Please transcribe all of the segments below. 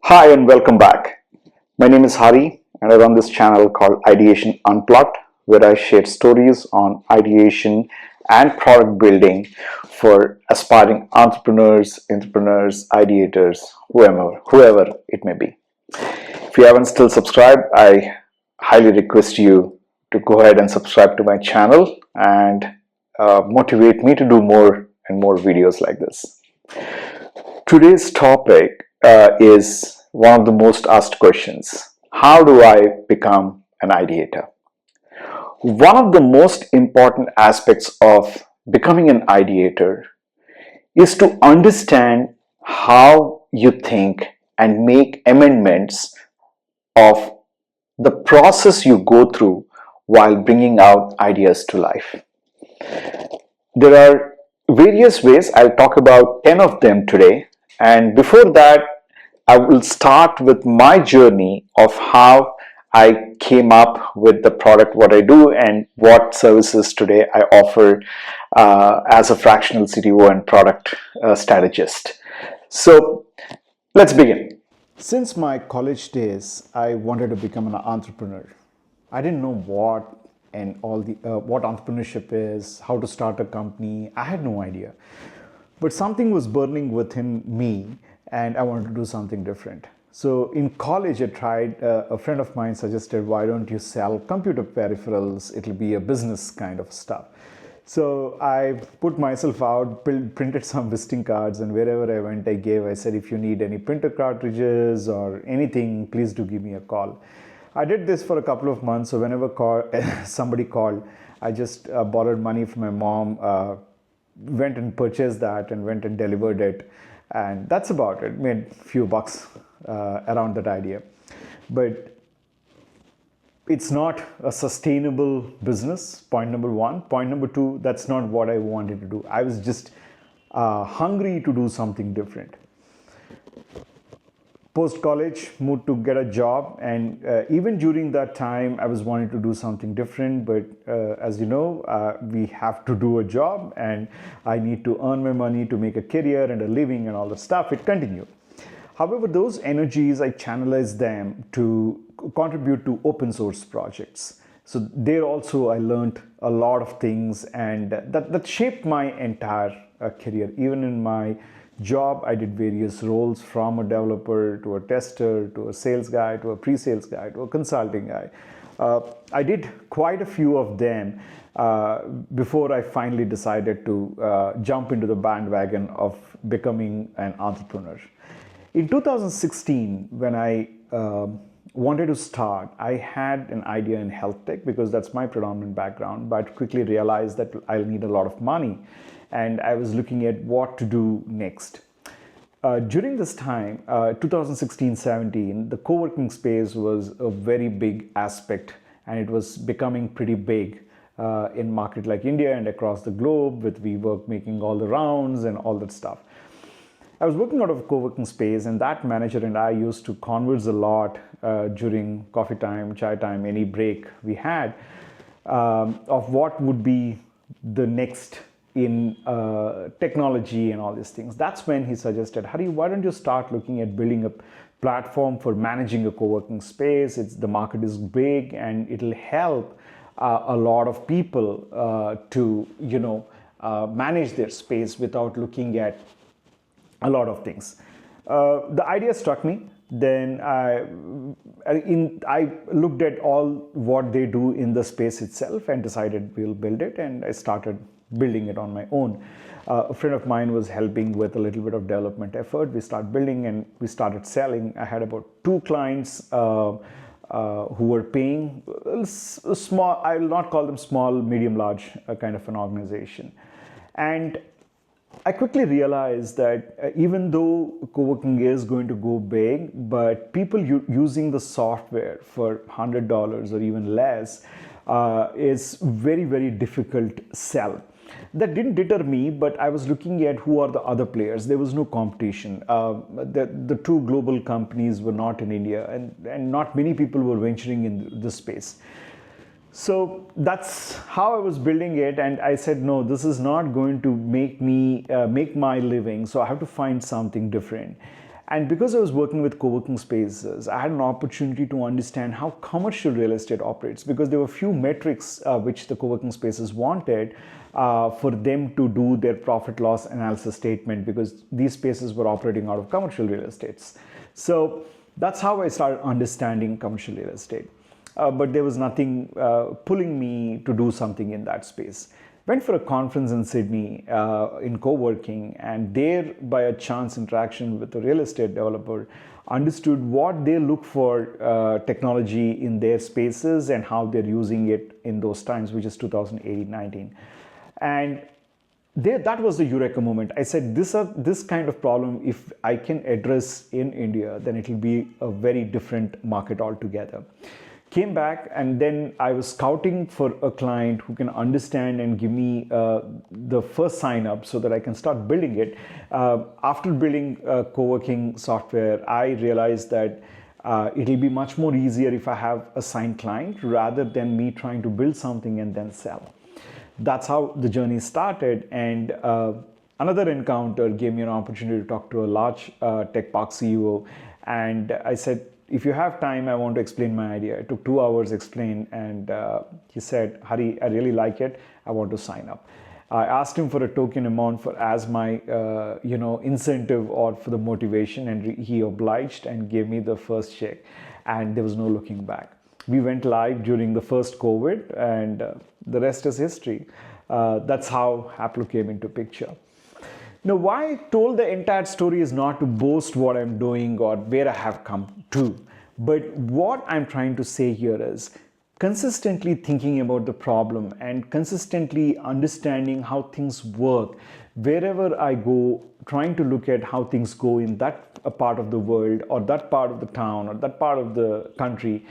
Hi and welcome back. My name is Hari and I run this channel called Ideation Unplugged, where I share stories on ideation and product building for aspiring entrepreneurs, ideators, whoever it may be. If you haven't still subscribed, I highly request you to go ahead and subscribe to my channel and motivate me to do more and more videos like this. Today's topic is one of the most asked questions. How do I become an ideator? One of the most important aspects of becoming an ideator is to understand how you think and make amendments of the process you go through while bringing out ideas to life. There are various ways. I'll talk about 10 of them today. And before that, I will start with my journey of how I came up with the product, what I do, and what services today I offer as a fractional CTO and product strategist. So let's begin. Since my college days, I wanted to become an entrepreneur. I didn't know what entrepreneurship is, how to start a company. I had no idea. But something was burning within me and I wanted to do something different. So in college, I tried, a friend of mine suggested, why don't you sell computer peripherals? It'll be a business kind of stuff. So I put myself out, printed some visiting cards, and wherever I went, I said, if you need any printer cartridges or anything, please do give me a call. I did this for a couple of months. So whenever somebody called, I just borrowed money from my mom, went and purchased that and went and delivered it. And that's about it. Made a few bucks around that idea. But it's not a sustainable business, point number one. Point number two, that's not what I wanted to do. I was just hungry to do something different. Post-college, moved to get a job, and even during that time, I was wanting to do something different, but as you know, we have to do a job, and I need to earn my money to make a career and a living and all the stuff. It continued. However, those energies, I channelized them to contribute to open source projects. So there also I learned a lot of things, and that shaped my entire career. Even in my job, I did various roles, from a developer to a tester to a sales guy to a pre-sales guy to a consulting guy. I did quite a few of them before I finally decided to jump into the bandwagon of becoming an entrepreneur. In 2016, when I wanted to start, I had an idea in health tech because that's my predominant background, but quickly realized that I'll need a lot of money. And I was looking at what to do next. During this time, 2016-17, the co-working space was a very big aspect, and it was becoming pretty big in market like India and across the globe, with WeWork making all the rounds and all that stuff. I was working out of a co-working space, and that manager and I used to converse a lot during coffee time, chai time, any break we had, of what would be the next in technology and all these things. That's when he suggested, Hari, why don't you start looking at building a platform for managing a co-working space? The market is big, and it'll help a lot of people to manage their space without looking at a lot of things. The idea struck me. Then I looked at all what they do in the space itself and decided we'll build it, and I started building it on my own. A friend of mine was helping with a little bit of development effort. We started building and we started selling. I had about 2 clients who were paying small, I will not call them small, medium, large kind of an organization. And I quickly realized that even though co-working is going to go big, but people using the software for $100 or even less is very, very difficult sell. That didn't deter me, but I was looking at who are the other players. There was no competition. The two global companies were not in India, and not many people were venturing in this space. So that's how I was building it, and I said, no, this is not going to make me make my living, so I have to find something different. And because I was working with co-working spaces, I had an opportunity to understand how commercial real estate operates, because there were few metrics which the co-working spaces wanted for them to do their profit loss analysis statement, because these spaces were operating out of commercial real estates. So that's how I started understanding commercial real estate. But there was nothing pulling me to do something in that space. Went for a conference in Sydney in co-working, and there, by a chance interaction with a real estate developer, understood what they look for technology in their spaces and how they're using it in those times, which is 2018-19. And there, that was the eureka moment. I said, this kind of problem, if I can address in India, then it will be a very different market altogether. Came back, and then I was scouting for a client who can understand and give me the first sign up so that I can start building it. After building co-working software, I realized that it'll be much more easier if I have a signed client rather than me trying to build something and then sell. That's how the journey started. And another encounter gave me an opportunity to talk to a large tech park CEO. And I said, if you have time, I want to explain my idea. It took 2 hours to explain, and he said, Hari, I really like it. I want to sign up. I asked him for a token amount for as my incentive or for the motivation, and he obliged and gave me the first check, and there was no looking back. We went live during the first COVID, and the rest is history. That's how Haplo came into picture. Now, why I told the entire story is not to boast what I'm doing or where I have come to, but what I'm trying to say here is consistently thinking about the problem and consistently understanding how things work. Wherever I go, trying to look at how things go in that part of the world or that part of the town or that part of the country.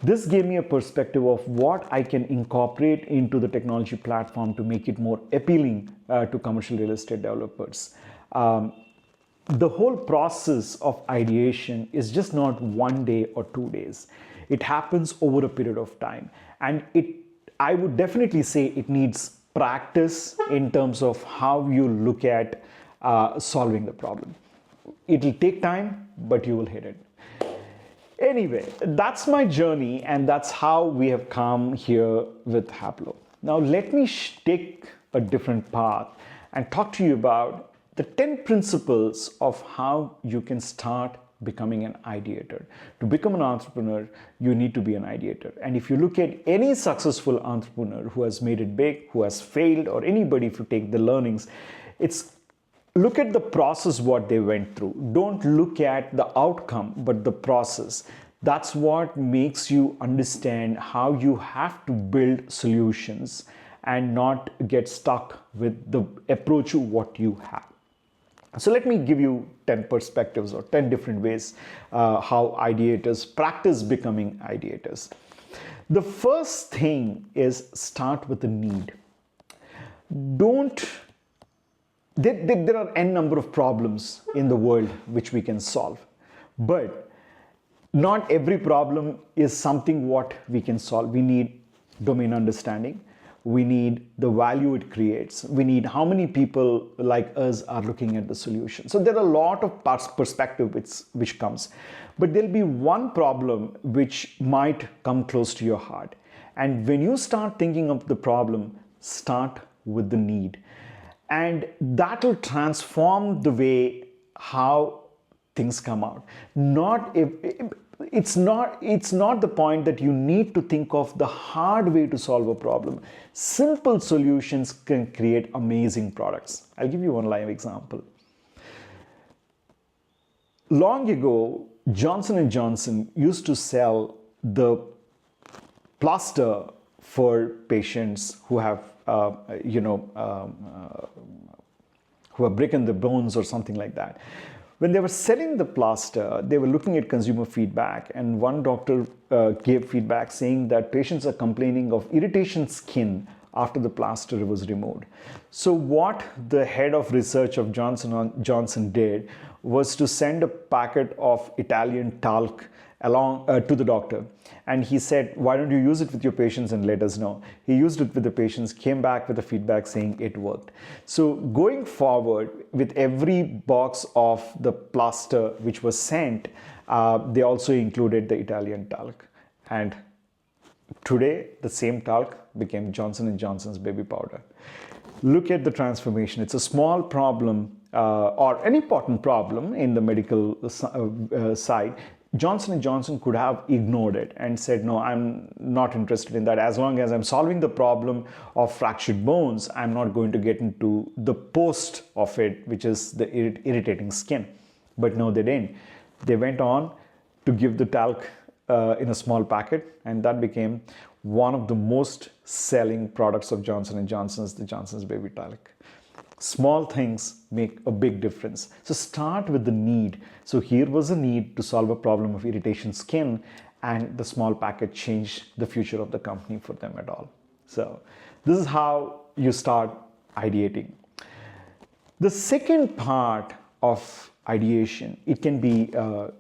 This gave me a perspective of what I can incorporate into the technology platform to make it more appealing to commercial real estate developers. The whole process of ideation is just not 1 day or 2 days. It happens over a period of time. And I would definitely say it needs practice in terms of how you look at solving the problem. It will take time, but you will hit it. Anyway, that's my journey, and that's how we have come here with Haplo. Now, let me take a different path and talk to you about the 10 principles of how you can start becoming an ideator. To become an entrepreneur, you need to be an ideator. And if you look at any successful entrepreneur who has made it big, who has failed, or anybody, if you take the learnings, it's look at the process, what they went through. Don't look at the outcome, but the process. That's what makes you understand how you have to build solutions and not get stuck with the approach of what you have. So let me give you 10 perspectives or 10 different ways how ideators practice becoming ideators. The first thing is start with the need. There are n number of problems in the world which we can solve, but not every problem is something what we can solve. We need domain understanding. We need the value it creates. We need how many people like us are looking at the solution. So there are a lot of perspective which comes, but there'll be one problem which might come close to your heart. And when you start thinking of the problem, start with the need. And that will transform the way how things come out. It's not the point that you need to think of the hard way to solve a problem. Simple solutions can create amazing products. I'll give you one live example. Long ago, Johnson & Johnson used to sell the plaster for patients who have who have broken the bones or something like that. When they were selling the plaster, they were looking at consumer feedback, and one doctor gave feedback saying that patients are complaining of irritation skin after the plaster was removed. So what the head of research of Johnson & Johnson did was to send a packet of Italian talc along to the doctor, and he said, why don't you use it with your patients and let us know? He used it with the patients, came back with a feedback saying it worked. So going forward, with every box of the plaster which was sent, they also included the Italian talc, and today the same talc became Johnson & Johnson's baby powder. Look at the transformation. It's a small problem or an important problem in the medical side. Johnson & Johnson could have ignored it and said, no, I'm not interested in that. As long as I'm solving the problem of fractured bones, I'm not going to get into the post of it, which is the irritating skin. But no, they didn't. They went on to give the talc in a small packet, and that became one of the most selling products of Johnson & Johnson's, the Johnson's Baby Talc. Small things make a big difference. So start with the need. So here was a need to solve a problem of irritation skin, and the small packet changed the future of the company for them at all. So this is how you start ideating. The second part of ideation, it can be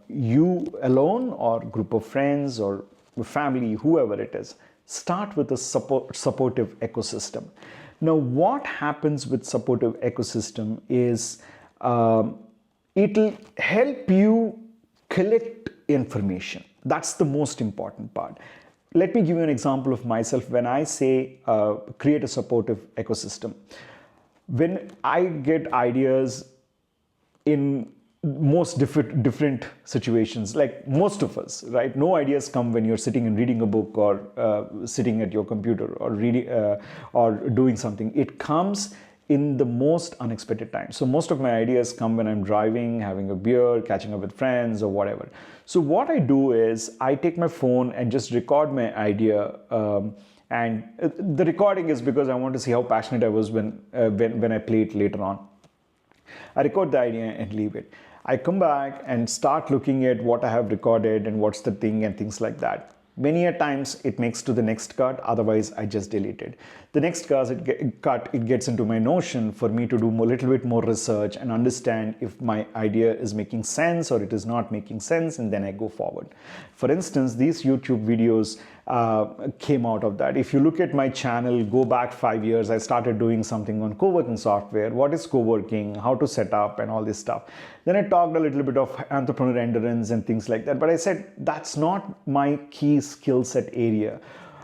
you alone or group of friends or family, whoever it is. Start with a supportive ecosystem. Now, what happens with supportive ecosystem is it'll help you collect information. That's the most important part. Let me give you an example of myself. When I say create a supportive ecosystem, when I get ideas in most different situations, like most of us, right? No ideas come when you're sitting and reading a book or sitting at your computer or reading or doing something. It comes in the most unexpected times. So most of my ideas come when I'm driving, having a beer, catching up with friends or whatever. So what I do is I take my phone and just record my idea. And the recording is because I want to see how passionate I was when I play it later on. I record the idea and leave it. I come back and start looking at what I have recorded and what's the thing and things like that. Many a times it makes to the next cut, otherwise I just delete it. The next cut, it gets into my Notion for me to do a little bit more research and understand if my idea is making sense or it is not making sense, and then I go forward. For instance, these YouTube videos came out of that. If you look at my channel, go back 5 years, I started doing something on co-working software, what is co-working, how to set up and all this stuff. Then I talked a little bit of entrepreneur endurance and things like that, but I said that's not my key skill set area.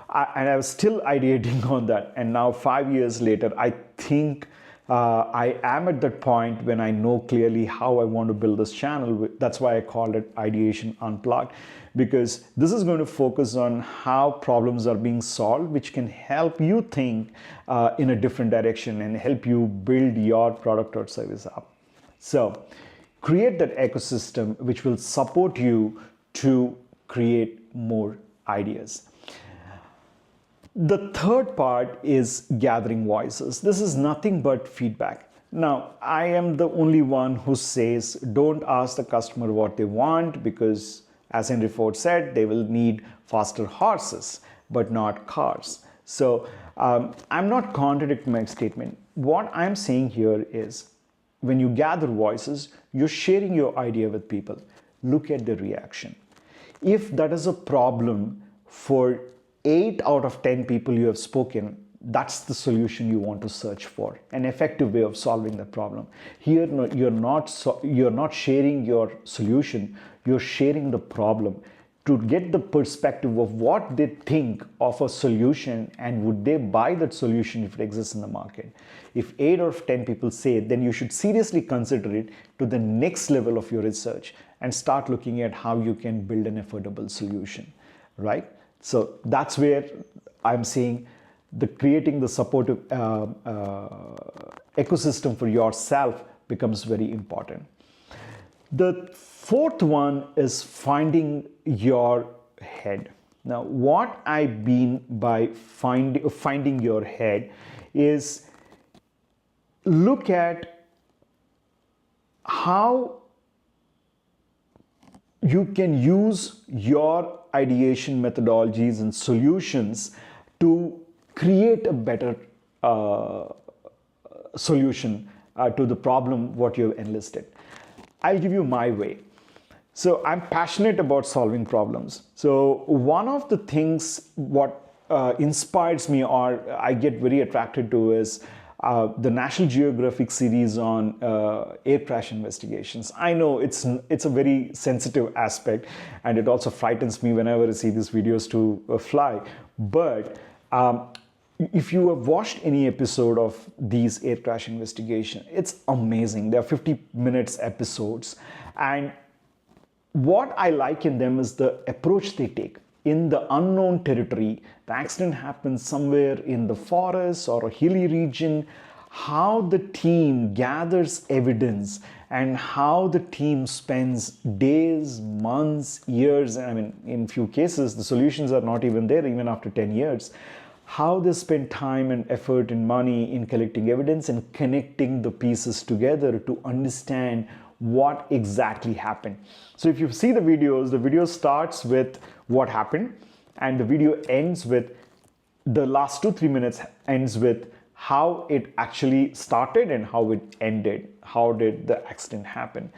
And I was still ideating on that. And now 5 years later, I think I am at that point when I know clearly how I want to build this channel. That's why I called it Ideation Unplugged, because this is going to focus on how problems are being solved, which can help you think in a different direction and help you build your product or service up. So create that ecosystem which will support you to create more ideas. The third part is gathering voices. This is nothing but feedback. Now, I am the only one who says don't ask the customer what they want, because as Henry Ford said, they will need faster horses, but not cars. So I'm not contradicting my statement. What I'm saying here is when you gather voices, you're sharing your idea with people. Look at the reaction. If that is a problem for 8 out of 10 people you have spoken, that's the solution you want to search for, an effective way of solving that problem. Here, you're not sharing your solution, you're sharing the problem to get the perspective of what they think of a solution and would they buy that solution if it exists in the market. If 8 out of 10 people say it, then you should seriously consider it to the next level of your research and start looking at how you can build an affordable solution, right? So that's where I'm saying creating the supportive ecosystem for yourself becomes very important. The fourth one is finding your head. Now, what I mean by finding your head is look at how you can use your ideation methodologies and solutions to create a better solution to the problem what you have enlisted. I'll give you my way. So I'm passionate about solving problems. So one of the things what inspires me or I get very attracted to is the National Geographic series on air crash investigations. I know it's a very sensitive aspect, and it also frightens me whenever I see these videos to fly. But if you have watched any episode of these air crash investigation, it's amazing. They are 50 minutes episodes, and what I like in them is the approach they take. In the unknown territory, the accident happens somewhere in the forest or a hilly region, how the team gathers evidence and how the team spends days, months, years. I mean, in few cases, the solutions are not even there even after 10 years. How they spend time and effort and money in collecting evidence and connecting the pieces together to understand what exactly happened. So if you see the video starts with what happened, and the video ends with the last 2-3 minutes ends with how it actually started and how it ended. How did the accident happen?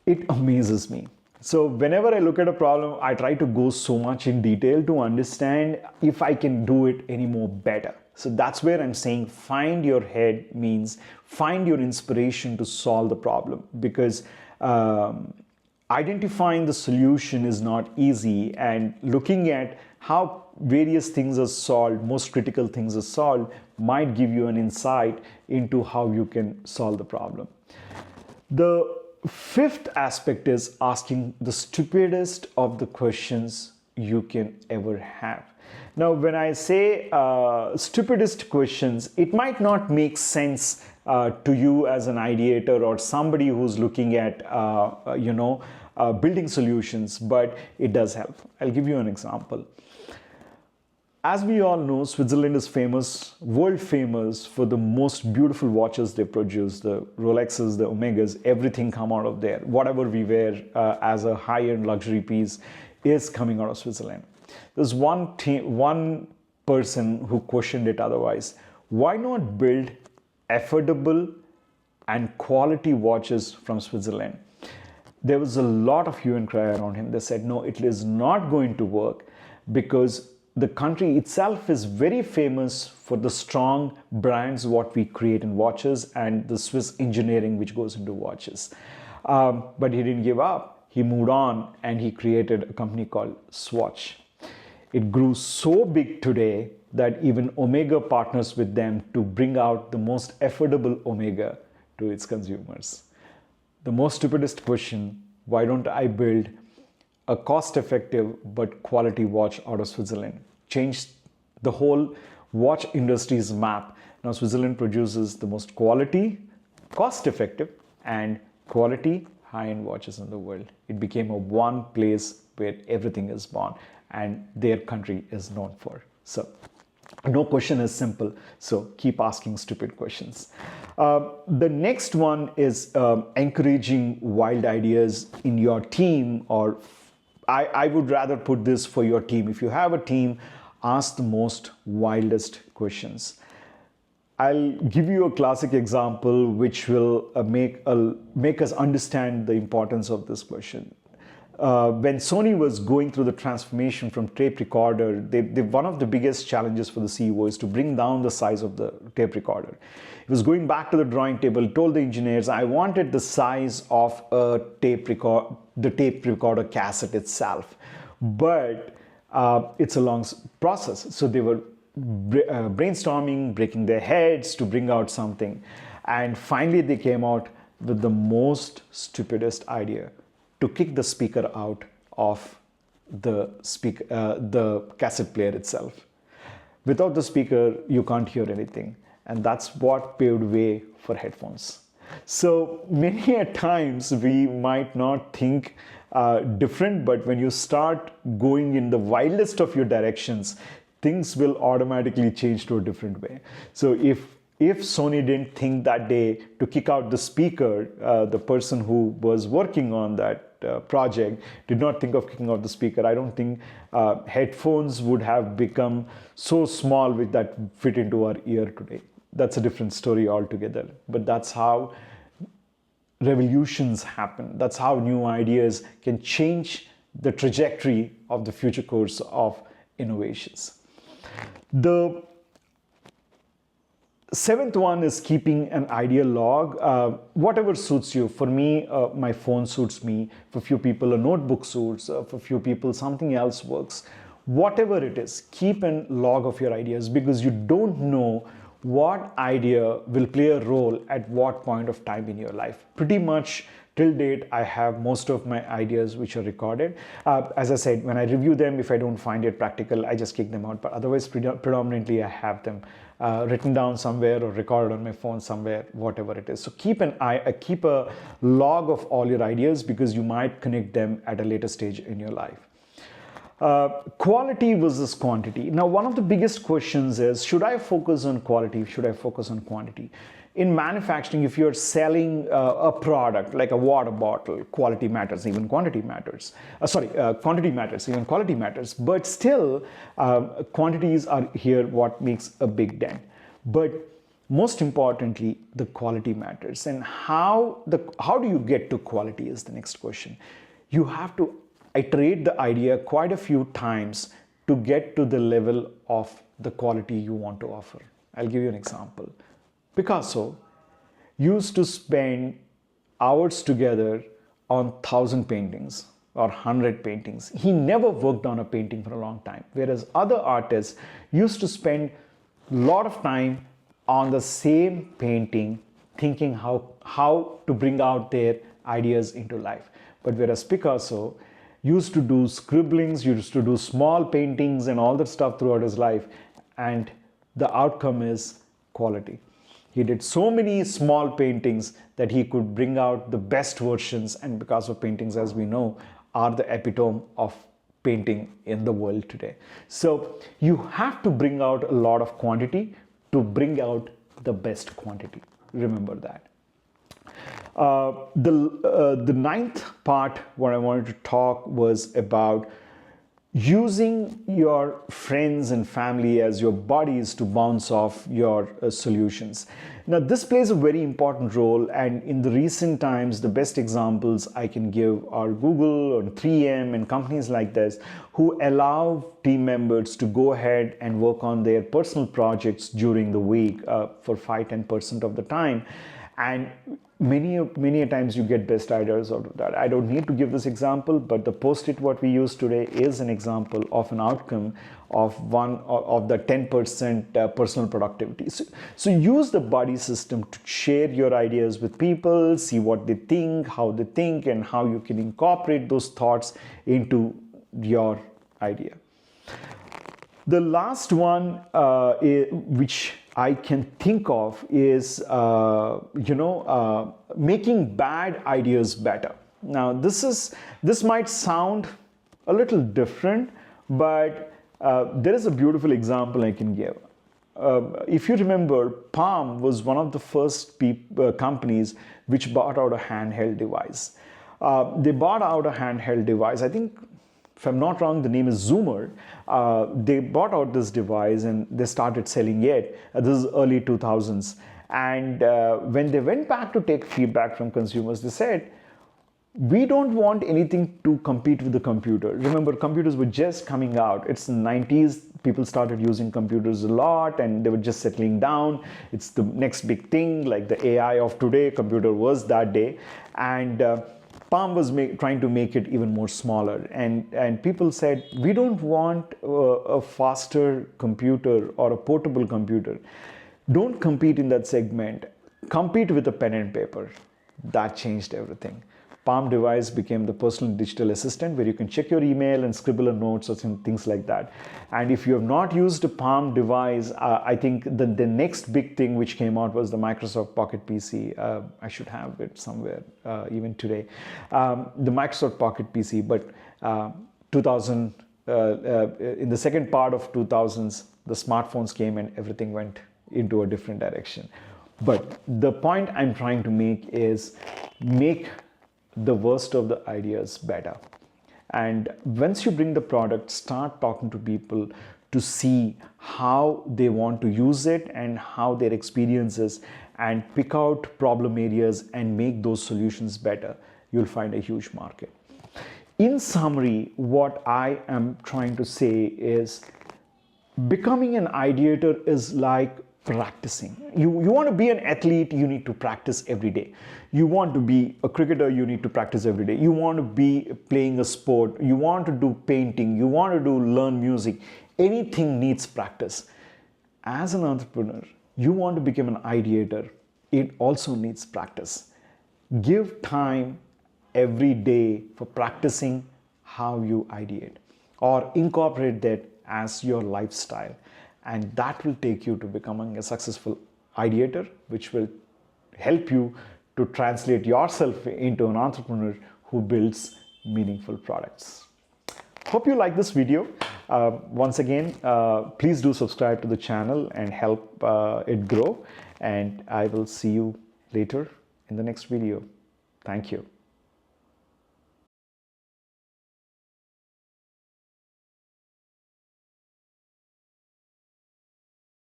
It amazes me. So whenever I look at a problem, I try to go so much in detail to understand if I can do it any more better. So that's where I'm saying find your head means find your inspiration to solve the problem, because identifying the solution is not easy, and looking at how various things are solved, most critical things are solved, might give you an insight into how you can solve the problem. The fifth aspect is asking the stupidest of the questions you can ever have. Now, when I say stupidest questions, it might not make sense to you as an ideator or somebody who's looking at, building solutions, but it does help. I'll give you an example. As we all know, Switzerland is famous, world famous for the most beautiful watches they produce. The Rolexes, the Omegas, everything come out of there. Whatever we wear as a high-end luxury piece is coming out of Switzerland. There's one person who questioned it otherwise. Why not build affordable and quality watches from Switzerland? There was a lot of hue and cry around him. They said, no, it is not going to work, because the country itself is very famous for the strong brands what we create in watches and the Swiss engineering which goes into watches. But he didn't give up. He moved on and he created a company called Swatch. It grew so big today that even Omega partners with them to bring out the most affordable Omega to its consumers. The most stupidest question, why don't I build a cost-effective but quality watch out of Switzerland? Changed the whole watch industry's map. Now Switzerland produces the most quality, cost-effective and quality high-end watches in the world. It became a one place where everything is born and their country is known for. So no question is simple, so keep asking stupid questions. The next one is encouraging wild ideas in your team, or I would rather put this for your team. If you have a team, ask the most wildest questions. I'll give you a classic example which will make us understand the importance of this question. When Sony was going through the transformation from tape recorder, one of the biggest challenges for the CEO is to bring down the size of the tape recorder. He was going back to the drawing table, told the engineers, I wanted the size of the tape recorder cassette itself, but it's a long process. So they were brainstorming, breaking their heads to bring out something. And finally they came out with the most stupidest idea: to kick the speaker out of the cassette player itself. Without the speaker, you can't hear anything. And that's what paved way for headphones. So many a times we might not think different, but when you start going in the wildest of your directions, things will automatically change to a different way. So if Sony didn't think that day to kick out the speaker, the person who was working on that project did not think of kicking out the speaker, I don't think headphones would have become so small with that fit into our ear today. That's a different story altogether. But that's how revolutions happen. That's how new ideas can change the trajectory of the future course of innovations. The seventh one is keeping an idea log. Whatever suits you. For me, my phone suits me. For few people, a notebook suits. For few people, something else works. Whatever it is, keep a log of your ideas, because you don't know what idea will play a role at what point of time in your life. Pretty much till date, I have most of my ideas which are recorded. As I said, when I review them, if I don't find it practical, I just kick them out. But otherwise, predominantly, I have them written down somewhere or recorded on my phone somewhere, whatever it is. So keep a log of all your ideas, because you might connect them at a later stage in your life. Quality versus quantity. Now, one of the biggest questions is, should I focus on quality? Should I focus on quantity? In manufacturing, if you're selling a product like a water bottle, quality matters, even quantity matters. Quantity matters, even quality matters. But still, quantities are here what makes a big dent. But most importantly, the quality matters. And how do you get to quality is the next question. You have to iterate the idea quite a few times to get to the level of the quality you want to offer. I'll give you an example. Picasso used to spend hours together on 1,000 paintings or 100 paintings. He never worked on a painting for a long time, whereas other artists used to spend a lot of time on the same painting, thinking how to bring out their ideas into life. But whereas Picasso used to do scribblings, used to do small paintings and all that stuff throughout his life, and the outcome is quality. He did so many small paintings that he could bring out the best versions, and Picasso paintings, as we know, are the epitome of painting in the world today. So you have to bring out a lot of quantity to bring out the best quantity. Remember that. The ninth part, what I wanted to talk was about using your friends and family as your buddies to bounce off your solutions. Now, this plays a very important role, and in the recent times, the best examples I can give are Google and 3M and companies like this, who allow team members to go ahead and work on their personal projects during the week for 5-10% of the time. And many a times you get best ideas out of that. I don't need to give this example, but the post-it what we use today is an example of an outcome of one of the 10% personal productivity. So use the buddy system to share your ideas with people, see what they think, how they think, and how you can incorporate those thoughts into your idea. The last one, which I can think of, is making bad ideas better. Now, this might sound a little different, but there is a beautiful example I can give. If you remember, Palm was one of the first companies which bought out a handheld device. They bought out a handheld device. I think, if I'm not wrong, the name is Zoomer. They bought out this device and they started selling it. This is early 2000s. And when they went back to take feedback from consumers, they said, we don't want anything to compete with the computer. Remember, computers were just coming out. It's the 90s. People started using computers a lot and they were just settling down. It's the next big thing, like the AI of today. Computer was that day. And Palm was trying to make it even more smaller, and people said, we don't want a faster computer or a portable computer. Don't compete in that segment. Compete with a pen and paper. That changed everything. Palm device became the personal digital assistant where you can check your email and scribble a notes or some things like that. And if you have not used a Palm device, I think the next big thing which came out was the Microsoft Pocket PC. I should have it somewhere even today. The Microsoft Pocket PC, but 2000, in the second part of 2000s, the smartphones came and everything went into a different direction. But the point I'm trying to make is make the worst of the ideas better. And once you bring the product, start talking to people to see how they want to use it and how their experiences, and pick out problem areas and make those solutions better, you'll find a huge market. In summary, what I am trying to say is becoming an ideator is like practicing. You want to be an athlete, you need to practice every day. You want to be a cricketer, you need to practice every day. You want to be playing a sport, you want to do painting, you want to learn music. Anything needs practice. As an entrepreneur, you want to become an ideator, it also needs practice. Give time every day for practicing how you ideate, or incorporate that as your lifestyle, and that will take you to becoming a successful ideator, which will help you to translate yourself into an entrepreneur who builds meaningful products. Hope you like this video. Once again, please do subscribe to the channel and help it grow, and I will see you later in the next video. Thank you.